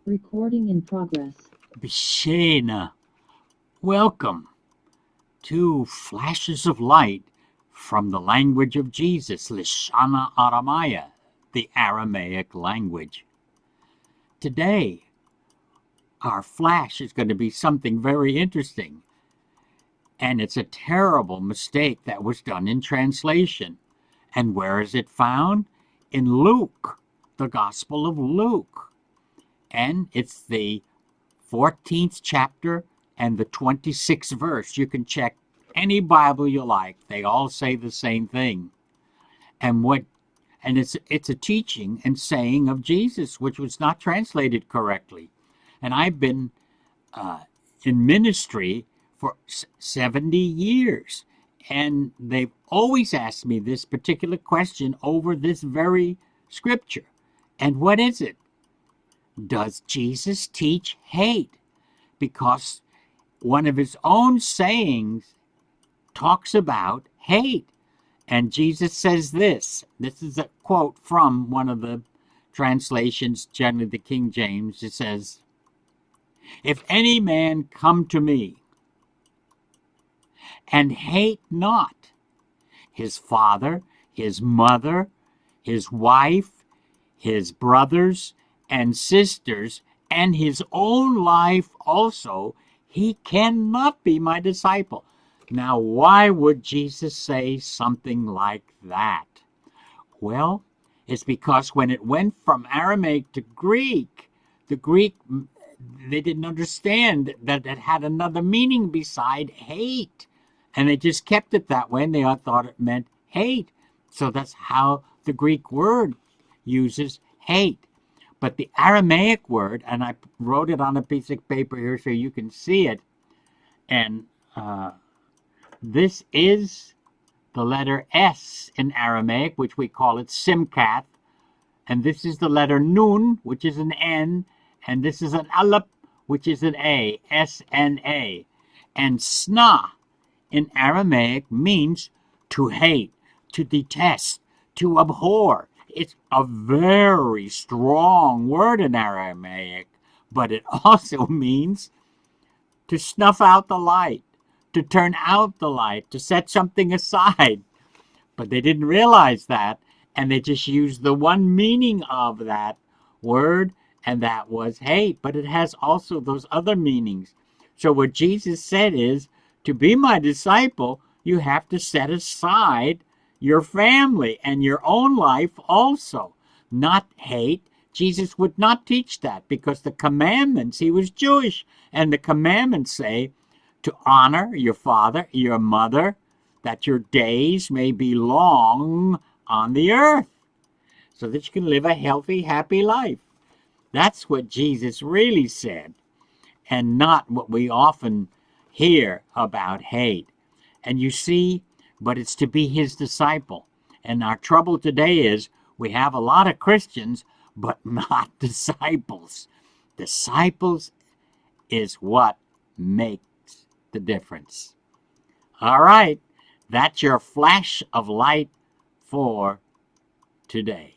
Recording in progress. Bishena. Welcome to Flashes of Light from the language of Jesus, Lishana Aramaya, the Aramaic language. Today, our flash is going to be something very interesting, and it's a terrible mistake that was done in translation. And where is it found? In Luke, the Gospel of Luke. And it's the 14th chapter and the 26th verse. You can check any Bible you like. They all say the same thing. And it's a teaching and saying of Jesus, which was not translated correctly. And I've been in ministry for 70 years. And they've always asked me this particular question over this very scripture. And what is it? Does Jesus teach hate? Because one of his own sayings talks about hate. And Jesus says this. This is a quote from one of the translations, generally the King James. It says, "If any man come to me and hate not his father, his mother, his wife, his brothers and sisters, and his own life also, he cannot be my disciple." Now, why would Jesus say something like that? Well, it's because when it went from Aramaic to Greek, the Greek, they didn't understand that it had another meaning beside hate. And they just kept it that way, and they all thought it meant hate. So that's how the Greek word uses hate. But the Aramaic word, and I wrote it on a piece of paper here so you can see it, and this is the letter S in Aramaic, which we call it Simcath, and this is the letter Nun, which is an N, and this is an Aleph, which is an A, S-N-A. And Sna in Aramaic means to hate, to detest, to abhor. It's a very strong word in Aramaic, but it also means to snuff out the light, to turn out the light, to set something aside. But they didn't realize that, and they just used the one meaning of that word, and that was hate. But it has also those other meanings. So what Jesus said is, to be my disciple, you have to set aside your family and your own life also, not hate. Jesus would not teach that because the commandments, he was Jewish, and the commandments say to honor your father, your mother, that your days may be long on the earth, so that you can live a healthy, happy life. That's what Jesus really said, and not what we often hear about hate. And you see, but it's to be his disciple. And our trouble today is we have a lot of Christians, but not disciples. Disciples is what makes the difference. All right, that's your flash of light for today.